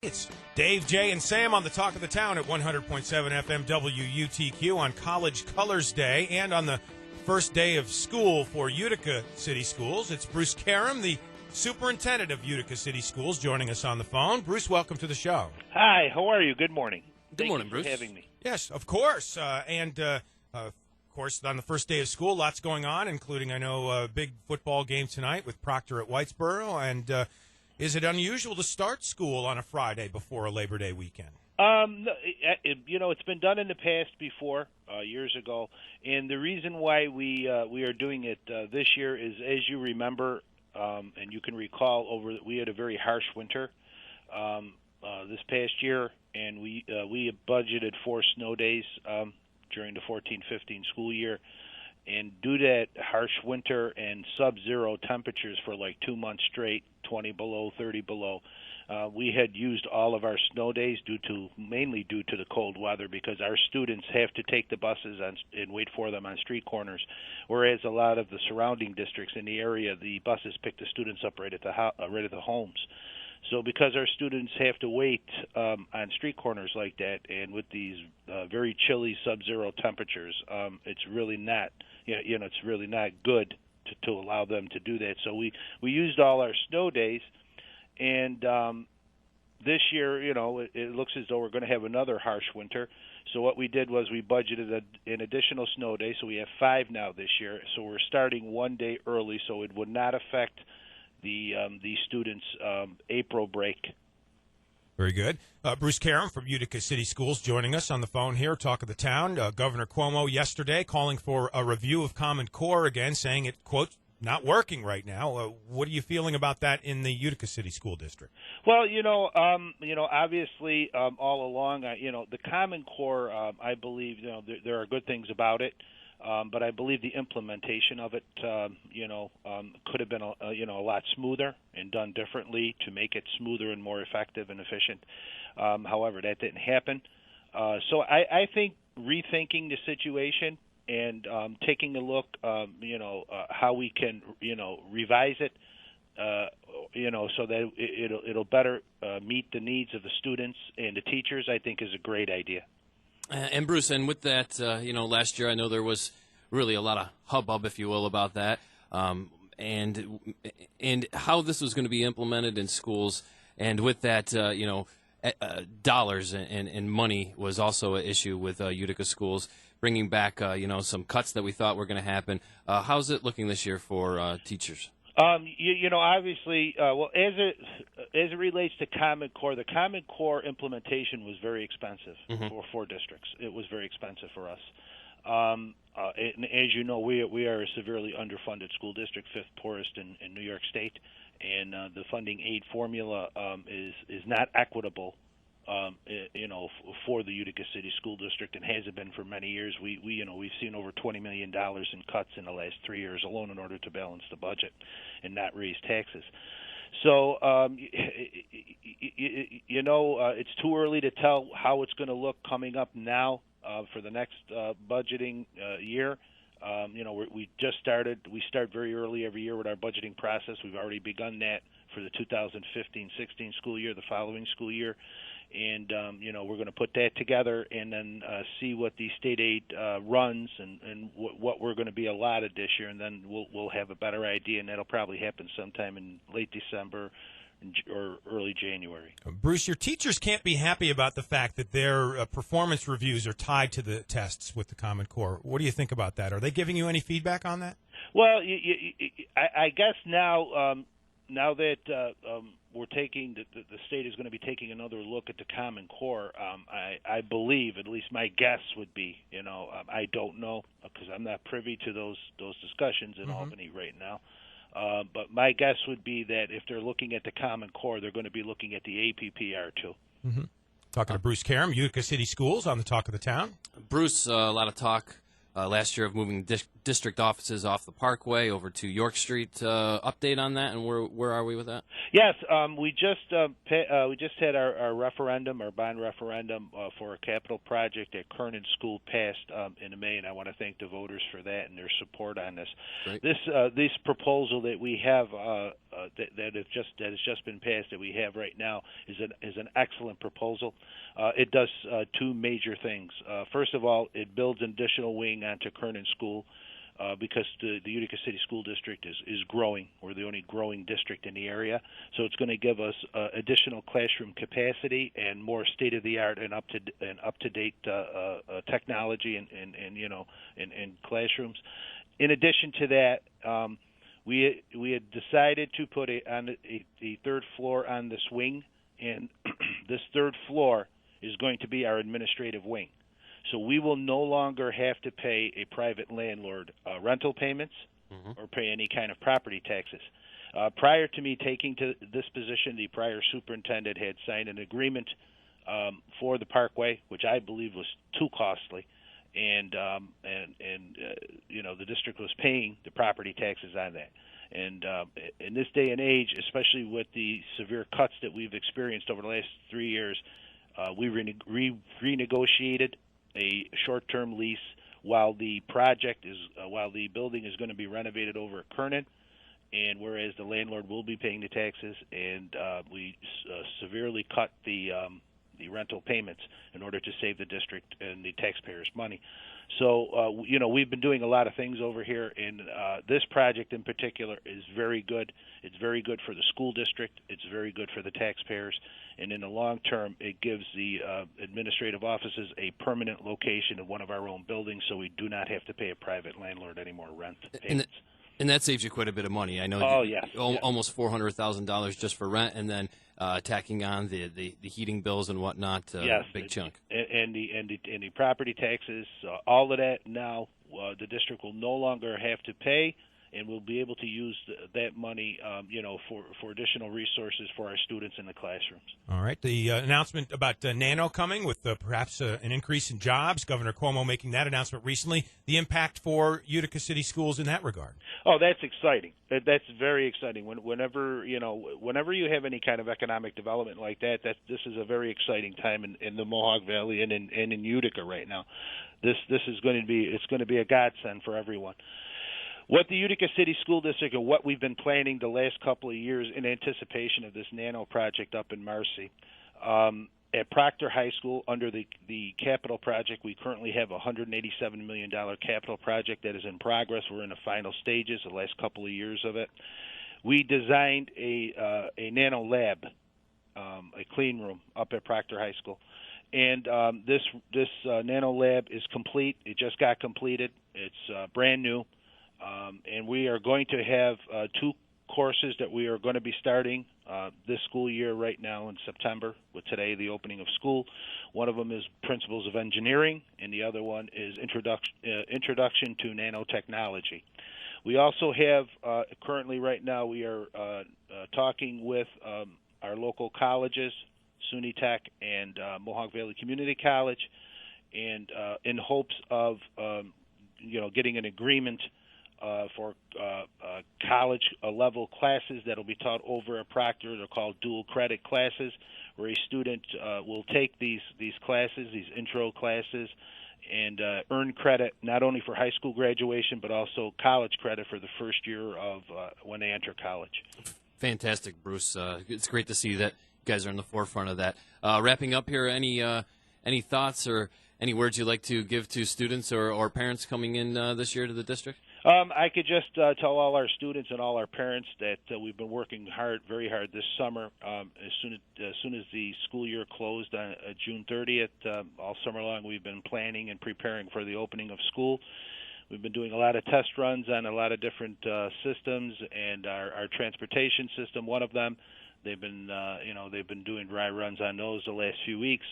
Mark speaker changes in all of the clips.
Speaker 1: It's Dave, Jay, and Sam on the Talk of the Town at 100.7 FM WUTQ on College Colors Day and on the first day of school for Utica City Schools. It's Bruce Karam, the Superintendent of Utica City Schools, joining us on the phone. Bruce, welcome to the show.
Speaker 2: Hi, how are you? Good morning.
Speaker 3: Good morning, Bruce.
Speaker 2: Thank you for having me.
Speaker 1: Yes, of course. Of course, on the first day of school, lots going on, including, I know, a big football game tonight with Proctor at Whitesboro. And is it unusual to start school on a Friday before a Labor Day weekend?
Speaker 2: It's been done in the past before, years ago. And the reason why we are doing it this year is, as you remember, and you can recall, we had a very harsh winter this past year, and we budgeted 4 snow days during the 14-15 school year. And due to that harsh winter and sub-zero temperatures for like 2 months straight, 20 below, 30 below, we had used all of our snow days mainly due to the cold weather, because our students have to take the buses and wait for them on street corners, whereas a lot of the surrounding districts in the area, the buses pick the students up right at the homes. So because our students have to wait on street corners like that, and with these very chilly sub-zero temperatures, it's really not, it's really not good to allow them to do that. So we used all our snow days, and this year, it looks as though we're going to have another harsh winter. So what we did was we budgeted an additional snow day, so we have 5 now this year. So we're starting 1 day early, so it would not affect the students' April break.
Speaker 1: Very good. Bruce Karam from Utica City Schools joining us on the phone here, Talk of the Town. Governor Cuomo yesterday calling for a review of Common Core again, saying it, quote, not working right now. What are you feeling about that in the Utica City School District?
Speaker 2: Well, obviously, all along, the Common Core, I believe, there are good things about it. But I believe the implementation of it, could have been, a lot smoother and done differently to make it smoother and more effective and efficient. However, that didn't happen. So I think rethinking the situation and taking a look, how we can, revise it, so that it'll better meet the needs of the students and the teachers, I think is a great idea.
Speaker 3: And Bruce, and with that, last year I know there was really a lot of hubbub, if you will, about that, and how this was going to be implemented in schools. And with that, dollars and money was also an issue with Utica schools, bringing back, some cuts that we thought were going to happen. How's it looking this year for teachers?
Speaker 2: Obviously, as it relates to Common Core, the Common Core implementation was very expensive for 4 districts. It was very expensive for us. And as you know, we are a severely underfunded school district, 5th poorest in New York State, and the funding aid formula is not equitable. For the Utica City School District, and hasn't been for many years. We've seen over $20 million in cuts in the last 3 years alone in order to balance the budget and not raise taxes. So, it's too early to tell how it's going to look coming up now for the next budgeting year. We just started. We start very early every year with our budgeting process. We've already begun that for the 2015-16 school year, the following school year. And, we're going to put that together and then see what the state aid runs and what we're going to be allotted this year. And then we'll have a better idea, and that'll probably happen sometime in late December or early January.
Speaker 1: Bruce, your teachers can't be happy about the fact that their performance reviews are tied to the tests with the Common Core. What do you think about that? Are they giving you any feedback on that?
Speaker 2: Well, I guess now that we're taking the state is going to be taking another look at the Common Core. I believe, at least my guess would be, I don't know because I'm not privy to those discussions in Albany right now. But my guess would be that if they're looking at the Common Core, they're going to be looking at the APPR too.
Speaker 1: Talking to Bruce Karam, Utica City Schools on the Talk of the Town.
Speaker 3: Bruce, a lot of talk last year of moving district offices off the Parkway over to York Street. Update on that, and where are we with that?
Speaker 2: Yes, we just had our referendum, our bond referendum for a capital project at Kernan School passed in May, and I want to thank the voters for that and their support on this.
Speaker 3: Great.
Speaker 2: This proposal that we have that has just been passed that we have right now is an excellent proposal. It does two major things. First of all, it builds an additional wing onto Kernan School. Because the Utica City School District is growing. We're the only growing district in the area, so it's going to give us additional classroom capacity and more state-of-the-art and up-to-date technology in classrooms. In addition to that, we had decided to put a third floor on this wing, and this third floor is going to be our administrative wing. So we will no longer have to pay a private landlord rental payments or pay any kind of property taxes. Prior to me taking to this position, the prior superintendent had signed an agreement for the Parkway, which I believe was too costly, and the district was paying the property taxes on that. And in this day and age, especially with the severe cuts that we've experienced over the last 3 years, we renegotiated a short-term lease while the building is going to be renovated over at Kernan, and whereas the landlord will be paying the taxes, and we severely cut the rental payments in order to save the district and the taxpayers' money. So we've been doing a lot of things over here, and this project in particular is very good. It's very good for the school district. It's very good for the taxpayers. And in the long term, it gives the administrative offices a permanent location in one of our own buildings, so we do not have to pay a private landlord any more rent payments.
Speaker 3: And that saves you quite a bit of money. I know.
Speaker 2: Oh, yes.
Speaker 3: Almost $400,000 just for rent, and then tacking on the heating bills and whatnot.
Speaker 2: Yes,
Speaker 3: big chunk.
Speaker 2: And the property taxes, all of that now, the district will no longer have to pay, and we'll be able to use that money, for additional resources for our students in the classrooms.
Speaker 1: All right. The announcement about Nano coming with perhaps an increase in jobs, Governor Cuomo making that announcement recently, the impact for Utica City Schools in that regard.
Speaker 2: Oh, that's exciting. That's very exciting. Whenever you have any kind of economic development like that, this is a very exciting time in the Mohawk Valley and in Utica right now. This is going to be a godsend for everyone. What the Utica City School District and what we've been planning the last couple of years in anticipation of this Nano project up in Marcy. At Proctor High School, under the capital project, we currently have a $187 million capital project that is in progress. We're in the final stages, the last couple of years of it. We designed a Nano lab, a clean room up at Proctor High School. And this Nano lab is complete. It just got completed. It's brand new. And we are going to have two courses that we are going to be starting this school year right now in September, with today the opening of school. One of them is Principles of Engineering, and the other one is Introduction to Nanotechnology. We also have currently right now we are talking with our local colleges, SUNY Tech and Mohawk Valley Community College, and in hopes of getting an agreement for college-level classes that will be taught over at Proctor. They're called dual credit classes, where a student will take these classes, these intro classes, and earn credit not only for high school graduation but also college credit for the first year of when they enter college.
Speaker 3: Fantastic, Bruce. It's great to see that you guys are in the forefront of that. Wrapping up here, any thoughts or any words you'd like to give to students or parents coming in this year to the district?
Speaker 2: I could just tell all our students and all our parents that we've been working very hard this summer. As soon as the school year closed on June 30th, all summer long we've been planning and preparing for the opening of school. We've been doing a lot of test runs on a lot of different systems, and our transportation system, one of them. They've been doing dry runs on those the last few weeks.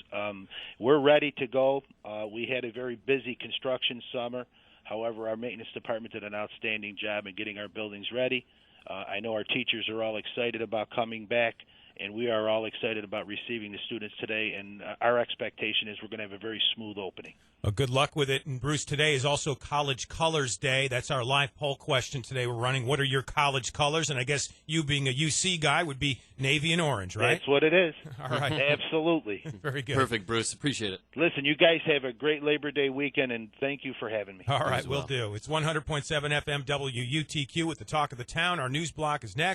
Speaker 2: We're ready to go. We had a very busy construction summer. However, our maintenance department did an outstanding job in getting our buildings ready. I know our teachers are all excited about coming back and we are all excited about receiving the students today, and our expectation is we're going to have a very smooth opening.
Speaker 1: Well, good luck with it. And, Bruce, today is also College Colors Day. That's our live poll question today we're running. What are your college colors? And I guess you being a UC guy would be navy and orange, right?
Speaker 2: That's what it is.
Speaker 1: All right.
Speaker 2: Absolutely.
Speaker 1: Very good.
Speaker 3: Perfect, Bruce. Appreciate it.
Speaker 2: Listen, you guys have a great Labor Day weekend, and thank you for having me.
Speaker 1: All right,
Speaker 3: as well.
Speaker 1: will do. It's 100.7 FM WUTQ with the talk of the town. Our news block is next.